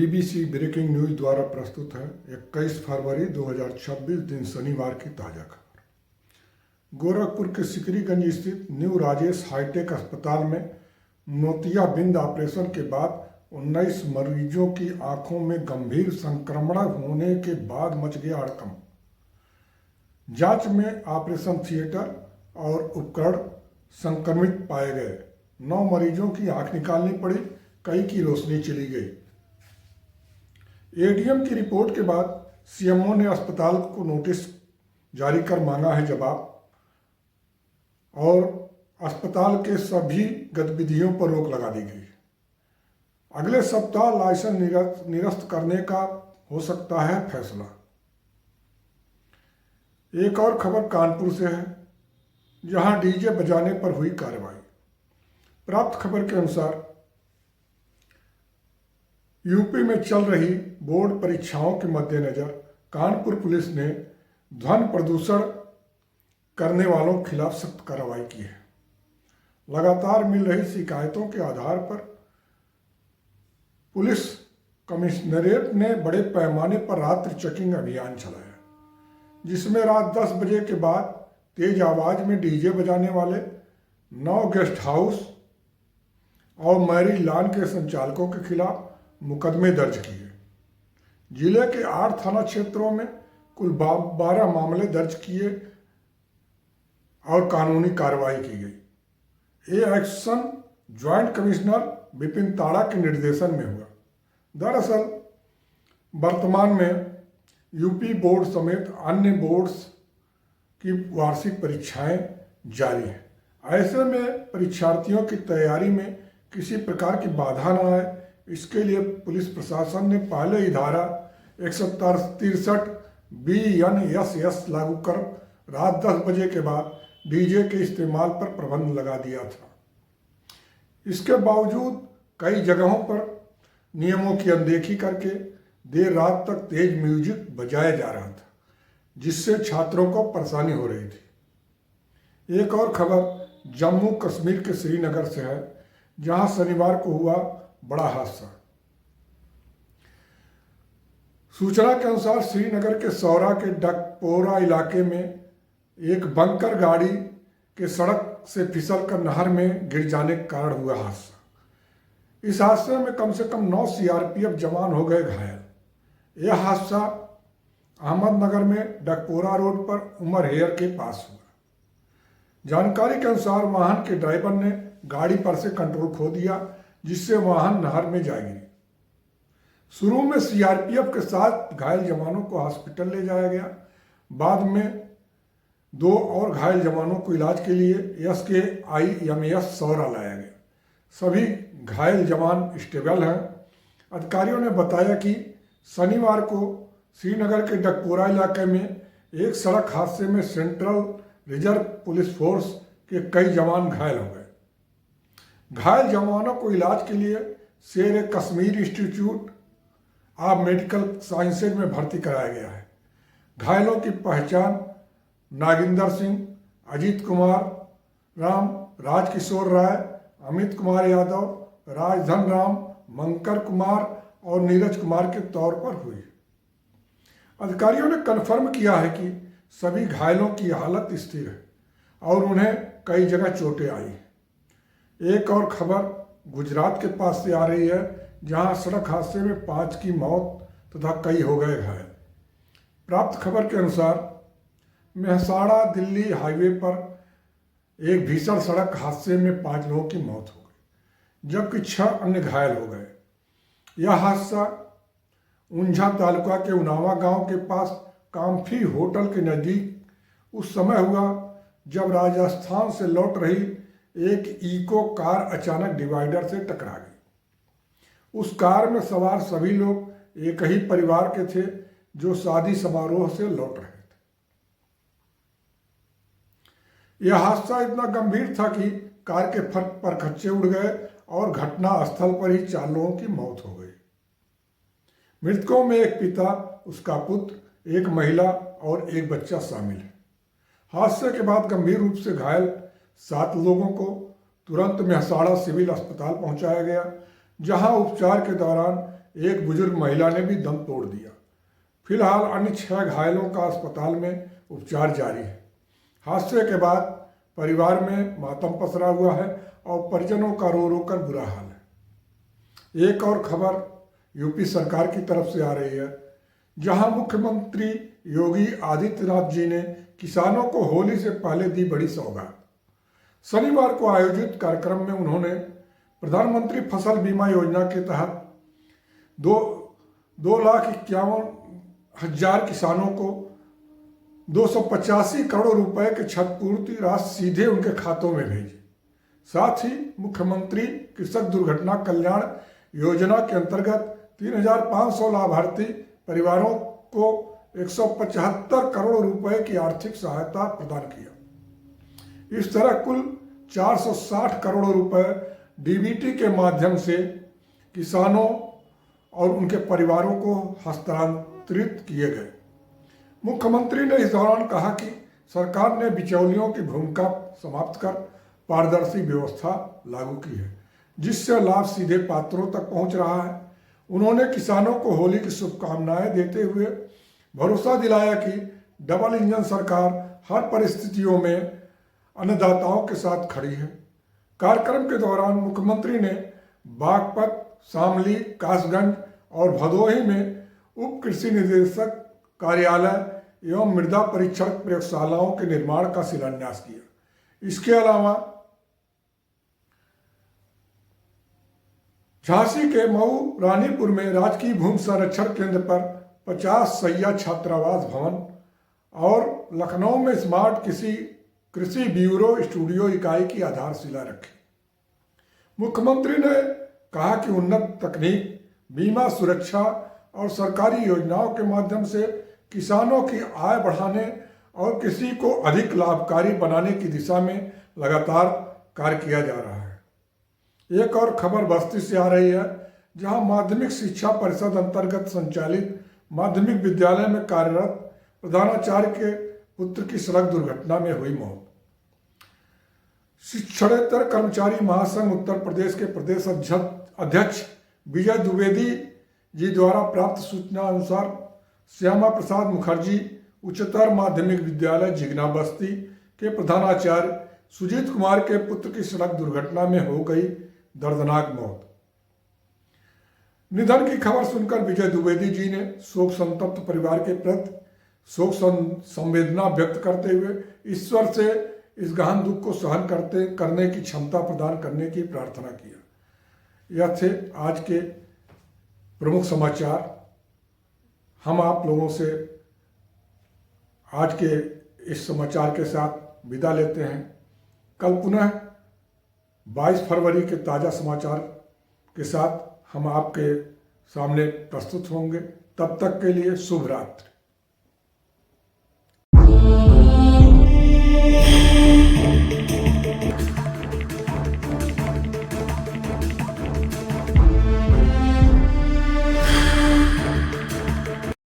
BBC breaking news द्वारा प्रस्तुत है 21 फरवरी 2026 दिन शनिवार की ताज़ा खबर। गोरखपुर के सिकरीगंज स्थित न्यू राजेश हाईटेक अस्पताल में मोतियाबिंद ऑपरेशन के बाद 19 मरीजों की आंखों में गंभीर संक्रमण होने के बाद मच गया हड़कंप। जांच में ऑपरेशन थिएटर और उपकरण संक्रमित पाए गए। 9 मरीजों की आंख निकालनी पड़ी, कई की रोशनी चली गई। एडीएम की रिपोर्ट के बाद सीएमओ ने अस्पताल को नोटिस जारी कर मांगा है जवाब और अस्पताल के सभी गतिविधियों पर रोक लगा दी गई। अगले सप्ताह लाइसेंस निरस्त करने का हो सकता है फैसला। एक और खबर कानपुर से है, जहां डीजे बजाने पर हुई कार्रवाई। प्राप्त खबर के अनुसार यूपी में चल रही बोर्ड परीक्षाओं के मद्देनजर कानपुर पुलिस ने ध्वनि प्रदूषण करने वालों के खिलाफ सख्त कार्रवाई की है। लगातार मिल रही शिकायतों के आधार पर पुलिस कमिश्नरेट ने बड़े पैमाने पर रात्रि चेकिंग अभियान चलाया, जिसमें रात 10 बजे के बाद तेज आवाज में डीजे बजाने वाले 9 गेस्ट हाउस और मैरिज लॉन के संचालकों के खिलाफ मुकदमे दर्ज किए। जिले के 8 थाना क्षेत्रों में कुल 12 मामले दर्ज किए और कानूनी कार्रवाई की गई। ये एक्शन ज्वाइंट कमिश्नर विपिन ताड़ा के निर्देशन में हुआ। दरअसल वर्तमान में यूपी बोर्ड समेत अन्य बोर्ड्स की वार्षिक परीक्षाएं जारी हैं। ऐसे में परीक्षार्थियों की तैयारी में किसी प्रकार की बाधा न आए, इसके लिए पुलिस प्रशासन ने पहले ही धारा 163 BNSS लागू कर रात 10 बजे के बाद डीजे के इस्तेमाल पर प्रतिबंध लगा दिया था। इसके बावजूद कई जगहों पर नियमों की अनदेखी करके देर रात तक तेज म्यूजिक बजाया जा रहा था, जिससे छात्रों को परेशानी हो रही थी। एक और खबर जम्मू कश्मीर के श्रीनगर से है, जहां शनिवार को हुआ बड़ा हादसा। सूचना के अनुसार श्रीनगर के सौरा के डकपोरा इलाके में एक बंकर गाड़ी के सड़क से फिसलकर नहर में गिर जाने के कारण हुआ हादसा। इस हादसे में कम से कम 9 CRPF जवान हो गए घायल। यह हादसा अहमदनगर में डकपोरा रोड पर उमर हेयर के पास हुआ। जानकारी के अनुसार वाहन के ड्राइवर ने गाड़ी पर से कंट्रोल खो दिया, जिससे वाहन नहर में जा गिरी। शुरू में CRPF के साथ घायल जवानों को हॉस्पिटल ले जाया गया। बाद में 2 और घायल जवानों को इलाज के लिए SKIMS सौरा लाया गया। सभी घायल जवान स्टेबल हैं। अधिकारियों ने बताया कि शनिवार को श्रीनगर के डकपोरा इलाके में एक सड़क हादसे में सेंट्रल रिजर्व पुलिस फोर्स के कई जवान घायल हो गए। घायल जवानों को इलाज के लिए शेर Kashmir institute of medical sciences में भर्ती कराया गया है। घायलों की पहचान नागिंदर सिंह, अजीत कुमार राम, राजकिशोर राय, अमित कुमार यादव, राजधन राम, मंकर कुमार और नीरज कुमार के तौर पर हुई। अधिकारियों ने कन्फर्म किया है कि सभी घायलों की हालत स्थिर है और उन्हें कई जगह चोटें आई। एक और खबर गुजरात के पास से आ रही है, जहां सड़क हादसे में 5 की मौत तथा कई हो गए घायल। प्राप्त खबर के अनुसार मेहसाणा दिल्ली हाईवे पर एक भीषण सड़क हादसे में 5 लोगों की मौत हो गई, जबकि 6 अन्य घायल हो गए। यह हादसा ऊंझा तालुका के उनावा गांव के पास काम्फी होटल के नज़दीक उस समय हुआ जब राजस्थान से लौट रही एक इको कार अचानक डिवाइडर से टकरा गई। उस कार में सवार सभी लोग एक ही परिवार के थे, जो शादी समारोह से लौट रहे थे। यह हादसा इतना गंभीर था कि कार के परखच्चे उड़ गए और घटना स्थल पर ही 4 लोगों की मौत हो गई। मृतकों में एक पिता, उसका पुत्र, एक महिला और एक बच्चा शामिल है। हादसे के बाद गंभीर रूप से घायल 7 लोगों को तुरंत मेहसाणा सिविल अस्पताल पहुंचाया गया, जहां उपचार के दौरान एक बुजुर्ग महिला ने भी दम तोड़ दिया। फिलहाल अन्य 6 घायलों का अस्पताल में उपचार जारी है। हादसे के बाद परिवार में मातम पसरा हुआ है और परिजनों का रो रो कर बुरा हाल है। एक और खबर यूपी सरकार की तरफ से आ रही है, जहां मुख्यमंत्री योगी आदित्यनाथ जी ने किसानों को होली से पहले दी बड़ी सौगात। शनिवार को आयोजित कार्यक्रम में उन्होंने प्रधानमंत्री फसल बीमा योजना के तहत 2,51,000 किसानों को 285 करोड़ रुपए के क्षतिपूर्ति राशि सीधे उनके खातों में भेजी। साथ ही मुख्यमंत्री कृषक दुर्घटना कल्याण योजना के अंतर्गत 3,500 लाभार्थी परिवारों को 175 करोड़ रुपए की आर्थिक सहायता प्रदान किया। इस तरह कुल 460 करोड़ रुपए डीबीटी के माध्यम से किसानों और उनके परिवारों को हस्तांतरित किए गए। मुख्यमंत्री ने इस दौरान कहा कि सरकार ने बिचौलियों की भूमिका समाप्त कर पारदर्शी व्यवस्था लागू की है, जिससे लाभ सीधे पात्रों तक पहुंच रहा है। उन्होंने किसानों को होली की शुभकामनाएं देते हुए भरोसा दिलाया कि डबल इंजन सरकार हर परिस्थितियों में अन्नदाताओं के साथ खड़ी है। कार्यक्रम के दौरान मुख्यमंत्री ने बागपत, शामली, कासगंज और भदोही में उप कृषि निदेशक कार्यालय एवं मृदा परीक्षण प्रयोगशालाओं के निर्माण का शिलान्यास किया। इसके अलावा झांसी के मऊ रानीपुर में राजकीय भूमि संरक्षण केंद्र पर 50 शैय्या छात्रावास भवन और लखनऊ में स्मार्ट कृषि ब्यूरो स्टूडियो इकाई की आधारशिला रखी। मुख्यमंत्री ने कहा कि उन्नत तकनीक, बीमा सुरक्षा और सरकारी योजनाओं के माध्यम से किसानों की आय बढ़ाने और कृषि को अधिक लाभकारी बनाने की दिशा में लगातार कार्य किया जा रहा है। एक और खबर बस्ती से आ रही है, जहां माध्यमिक शिक्षा परिषद अंतर्गत संचालित माध्यमिक विद्यालय में कार्यरत प्रधानाचार्य के पुत्र की सड़क दुर्घटना में हुई मौत। शिक्षणेतर कर्मचारी महासंघ उत्तर प्रदेश के प्रदेश अध्यक्ष विजय द्विवेदी जी द्वारा प्राप्त सूचना अनुसार श्यामा प्रसाद मुखर्जी उच्चतर माध्यमिक विद्यालय जिगना बस्ती के प्रधानाचार्य सुजीत कुमार के पुत्र की सड़क दुर्घटना में हो गई दर्दनाक मौत। निधन की खबर सुनकर विजय द्विवेदी जी ने शोक संतप्त परिवार के प्रति शोक संवेदना व्यक्त करते हुए ईश्वर से इस गहन दुख को सहन करने की क्षमता प्रदान करने की प्रार्थना किया। यह थे आज के प्रमुख समाचार। हम आप लोगों से आज के इस समाचार के साथ विदा लेते हैं। कल पुनः 22 फरवरी के ताज़ा समाचार के साथ हम आपके सामने प्रस्तुत होंगे। तब तक के लिए शुभ रात्रि।